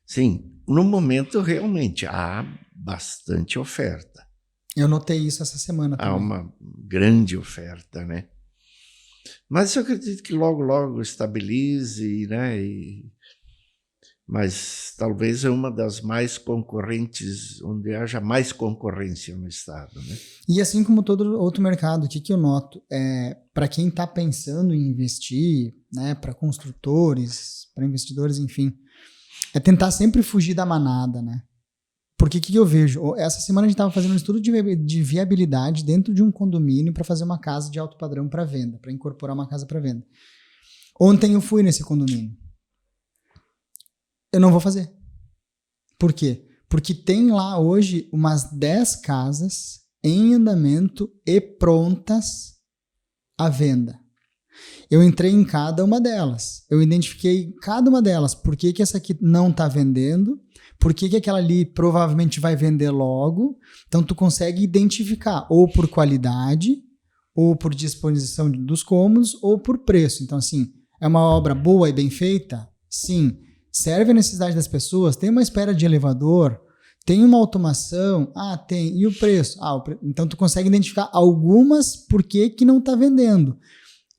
sim, no momento realmente há bastante oferta. Eu notei isso essa semana também. Há uma grande oferta, né? Mas eu acredito que logo, logo estabilize, né? Mas talvez é uma das mais concorrentes, onde haja mais concorrência no estado, né? E assim como todo outro mercado, o que eu noto? Para quem está pensando em investir, né, para construtores, para investidores, enfim, é tentar sempre fugir da manada, né? Porque o que eu vejo? Essa semana a gente estava fazendo um estudo de viabilidade dentro de um condomínio para fazer uma casa de alto padrão para venda, para incorporar uma casa para venda. Ontem eu fui nesse condomínio. Eu não vou fazer. Por quê? Porque tem lá hoje umas 10 casas em andamento e prontas à venda. Eu entrei em cada uma delas. Eu identifiquei cada uma delas. Por que essa aqui não está vendendo? Por que aquela ali provavelmente vai vender logo? Então, tu consegue identificar ou por qualidade, ou por disposição dos cômodos, ou por preço. Então, assim, é uma obra boa e bem feita? Sim. Serve a necessidade das pessoas? Tem uma espera de elevador? Tem uma automação? Ah, tem. E o preço? Então, tu consegue identificar algumas por que não está vendendo.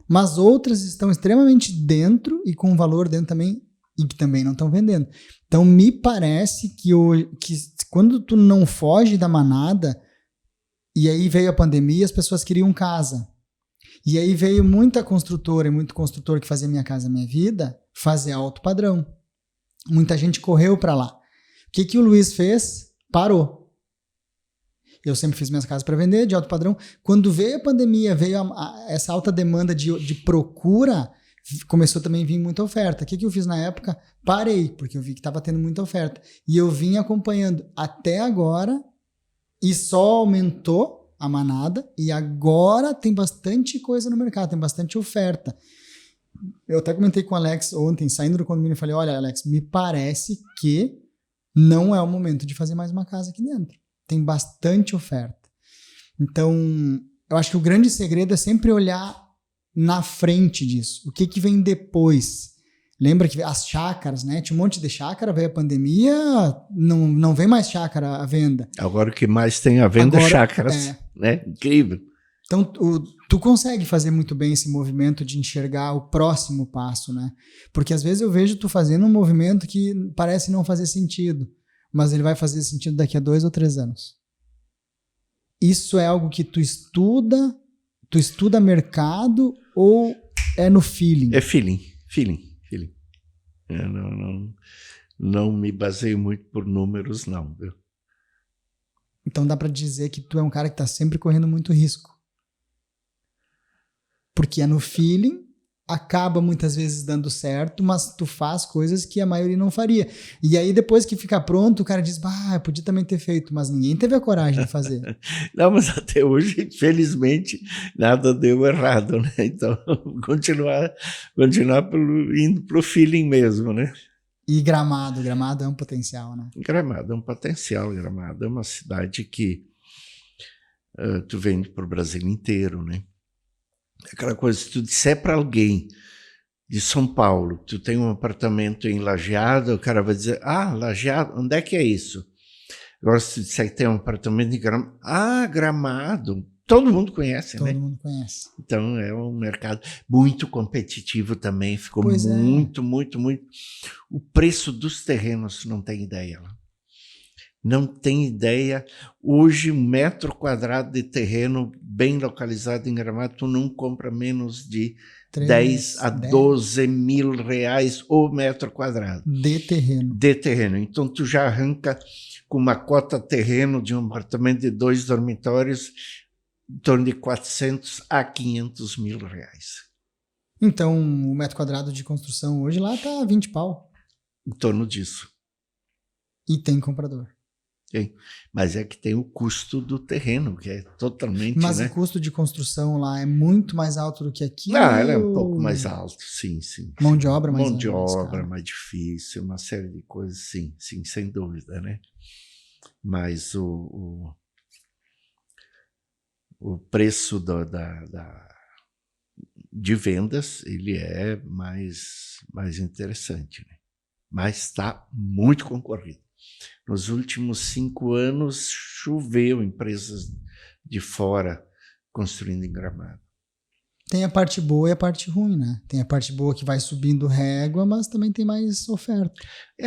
Mas outras estão extremamente dentro e com valor dentro também e que também não estão vendendo. Então, me parece que quando tu não foge da manada, e aí veio a pandemia, as pessoas queriam casa. E aí veio muita construtora e muito construtor que fazia Minha Casa Minha Vida fazer alto padrão. Muita gente correu para lá. O que o Luiz fez? Parou. Eu sempre fiz minhas casas para vender, de alto padrão. Quando veio a pandemia, veio essa alta demanda de procura, começou também a vir muita oferta. O que eu fiz na época? Parei, porque eu vi que estava tendo muita oferta. E eu vim acompanhando até agora e só aumentou a manada e agora tem bastante coisa no mercado, tem bastante oferta. eu até comentei com o Alex ontem, saindo do condomínio, eu falei, olha, Alex, me parece que não é o momento de fazer mais uma casa aqui dentro. Tem bastante oferta. Então, eu acho que o grande segredo é sempre olhar na frente disso. O que vem depois? Lembra que as chácaras, né? Tinha um monte de chácara, veio a pandemia, não vem mais chácara à venda. Agora o que mais tem à venda é chácaras, né? Incrível. Então, tu consegue fazer muito bem esse movimento de enxergar o próximo passo, né? Porque às vezes eu vejo tu fazendo um movimento que parece não fazer sentido, mas ele vai fazer sentido daqui a 2 ou 3 anos. Isso é algo que tu estuda mercado ou é no feeling? É feeling. Eu não me baseio muito por números, não. Viu? Então dá para dizer que tu é um cara que tá sempre correndo muito risco. Porque é no feeling, acaba muitas vezes dando certo, mas tu faz coisas que a maioria não faria. E aí depois que fica pronto, o cara diz, eu podia também ter feito, mas ninguém teve a coragem de fazer. Não, mas até hoje, felizmente, nada deu errado, né? Então, continuar indo pro feeling mesmo, né? E Gramado é um potencial, né? Gramado é um potencial, Gramado é uma cidade que tu vende pro Brasil inteiro, né? Aquela coisa, se tu disser para alguém de São Paulo, tu tem um apartamento em Lajeado, o cara vai dizer, Lajeado, onde é que é isso? Agora, se tu disser que tem um apartamento em Gramado, Gramado, todo mundo conhece, né? Todo mundo conhece. Então, é um mercado muito competitivo também, ficou muito. O preço dos terrenos, não tem ideia. Não tem ideia. Hoje, 1 metro quadrado de terreno bem localizado em Gramado, tu não compra menos de 10 a 12 mil reais o metro quadrado. De terreno. Então, tu já arranca com uma cota terreno de um apartamento de 2 dormitórios em torno de 400 a 500 mil reais. Então, o metro quadrado de construção hoje lá tá 20 pau. Em torno disso. E tem comprador. Tem. Mas é que tem o custo do terreno, que é totalmente... Mas né? O custo de construção lá é muito mais alto do que aqui? Ele é um pouco mais alto, sim. Mão de obra mais Mão de obra mais difícil, uma série de coisas, sim, sem dúvida, né? Mas o preço de vendas, ele é mais interessante, né? Mas está muito concorrido. Nos últimos 5 anos, choveu empresas de fora construindo em Gramado. Tem a parte boa e a parte ruim, né? Tem a parte boa que vai subindo régua, mas também tem mais oferta.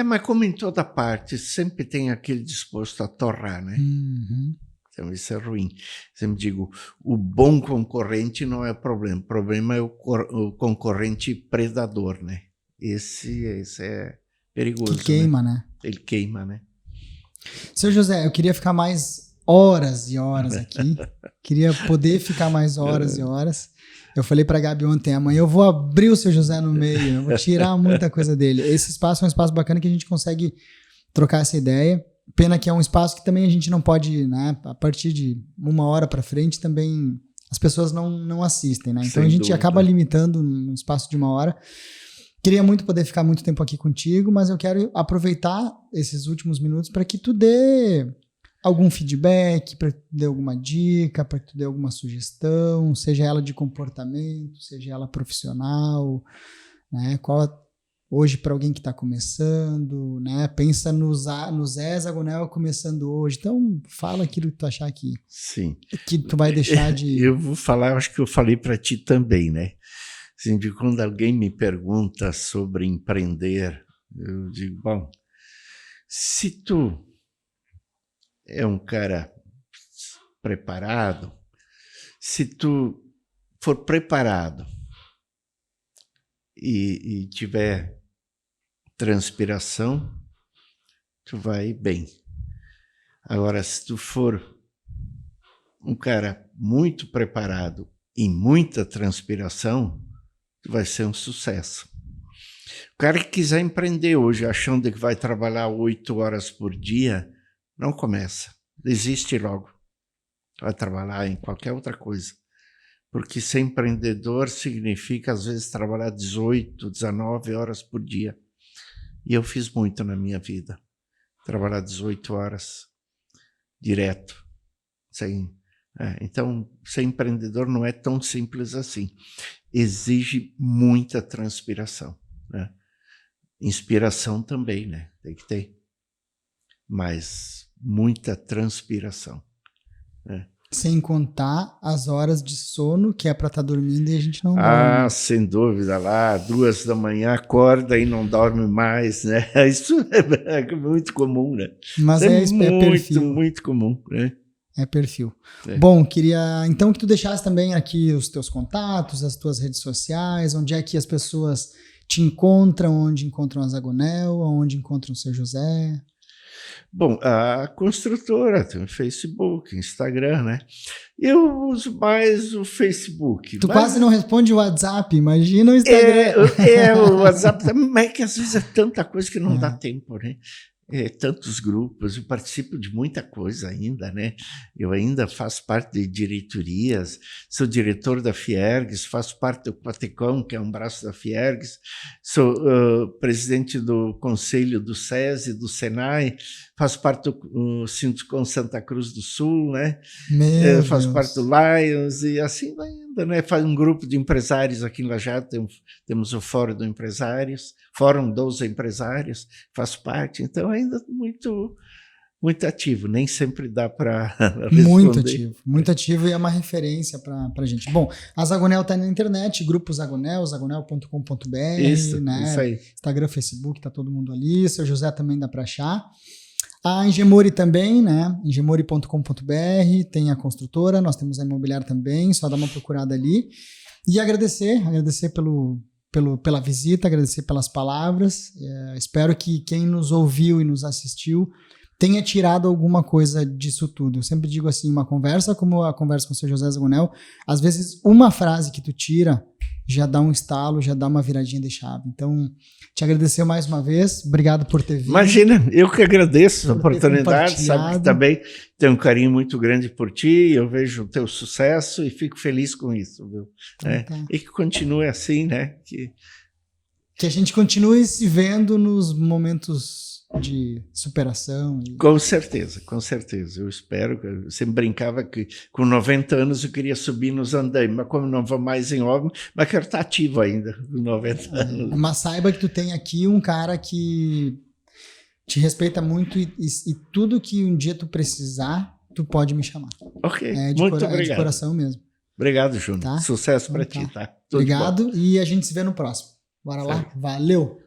Mas como em toda parte, sempre tem aquele disposto a torrar, né? Uhum. Então isso é ruim. Sempre digo, o bom concorrente não é o problema é o concorrente predador, né? Esse é perigoso. Que queima, né? Ele queima, né? Seu José, eu queria ficar mais horas e horas aqui. Queria poder ficar mais horas e horas. Eu falei para a Gabi ontem, amanhã eu vou abrir o Seu José no meio, eu vou tirar muita coisa dele. Esse espaço é um espaço bacana que a gente consegue trocar essa ideia. Pena que é um espaço que também a gente não pode, né? A partir de 1 hora para frente também as pessoas não assistem, né? Então a gente acaba limitando no espaço de 1 hora. Queria muito poder ficar muito tempo aqui contigo, mas eu quero aproveitar esses últimos minutos para que tu dê algum feedback, para que tu dê alguma dica, para que tu dê alguma sugestão, seja ela de comportamento, seja ela profissional, né? Hoje para alguém que está começando, né? Pensa no Zé Zagonel começando hoje. Então fala aquilo que tu achar que tu vai deixar de... Eu vou falar, acho que eu falei para ti também, né? Assim, de quando alguém me pergunta sobre empreender, eu digo, bom, se tu é um cara preparado, se tu for preparado e tiver transpiração, tu vai bem. Agora, se tu for um cara muito preparado e muita transpiração, vai ser um sucesso. O cara que quiser empreender hoje, achando que vai trabalhar 8 horas por dia, não começa. Desiste logo. Vai trabalhar em qualquer outra coisa. porque ser empreendedor significa, às vezes, trabalhar 18, 19 horas por dia. E eu fiz muito na minha vida. Trabalhar 18 horas direto. Então, ser empreendedor não é tão simples assim. Exige muita transpiração, né? Inspiração também, né? Tem que ter. Mas muita transpiração, né? Sem contar as horas de sono que é para estar dormindo e a gente não dorme. Sem dúvida, lá 2 da manhã acorda e não dorme mais, né? Isso é muito comum, né? Mas Isso é perfil. Muito comum, né? É perfil. Bom, queria então que tu deixasse também aqui os teus contatos, as tuas redes sociais, onde é que as pessoas te encontram, onde encontram a Zagonel, onde encontram o seu José. Bom, a construtora tem o Facebook, Instagram, né? Eu uso mais o Facebook. Tu quase não responde o WhatsApp, imagina o Instagram. O WhatsApp também, mas é que às vezes é tanta coisa que não dá tempo, né? Tantos grupos, eu participo de muita coisa ainda, né? Eu ainda faço parte de diretorias, sou diretor da Fiergs, faço parte do Quatecão, que é um braço da Fiergs, sou presidente do conselho do SESI, do SENAI, faço parte do Sindicom Santa Cruz do Sul, né? Faço parte do Lions e assim vai ainda, né? Faz um grupo de empresários aqui em Lajeado, temos o Fórum dos Empresários, faço parte, então ainda muito ativo, nem sempre dá para responder. Muito ativo e é uma referência para a gente. Bom, a Zagonel está na internet, grupo Zagonel, zagonel.com.br, isso aí. Instagram, Facebook, tá todo mundo ali, seu José também dá para achar. A Ingemori também, né? Ingemori.com.br, tem a construtora, nós temos a imobiliária também, só dá uma procurada ali. E agradecer pela visita, agradecer pelas palavras. Espero que quem nos ouviu e nos assistiu tenha tirado alguma coisa disso tudo. Eu sempre digo assim, uma conversa como a conversa com o seu José Zagonel, às vezes uma frase que tu tira já dá um estalo, já dá uma viradinha de chave. Então, te agradecer mais uma vez. Obrigado por ter vindo. Imagina, eu que agradeço a oportunidade. Sabe que também tenho um carinho muito grande por ti, eu vejo o teu sucesso e fico feliz com isso, viu? Tá. E que continue assim, né? Que a gente continue se vendo nos momentos de superação. Com certeza. Eu espero. Eu sempre brincava que com 90 anos eu queria subir nos andaimes, mas como não vou mais em obra, mas quero estar ativo ainda, com 90 anos. Mas saiba que tu tem aqui um cara que te respeita muito e tudo que um dia tu precisar, tu pode me chamar. Ok, muito obrigado. É de coração mesmo. Obrigado, Júnior. Tá? Sucesso para ti, tá? Tudo Obrigado bom. E a gente se vê no próximo. Bora lá. Valeu!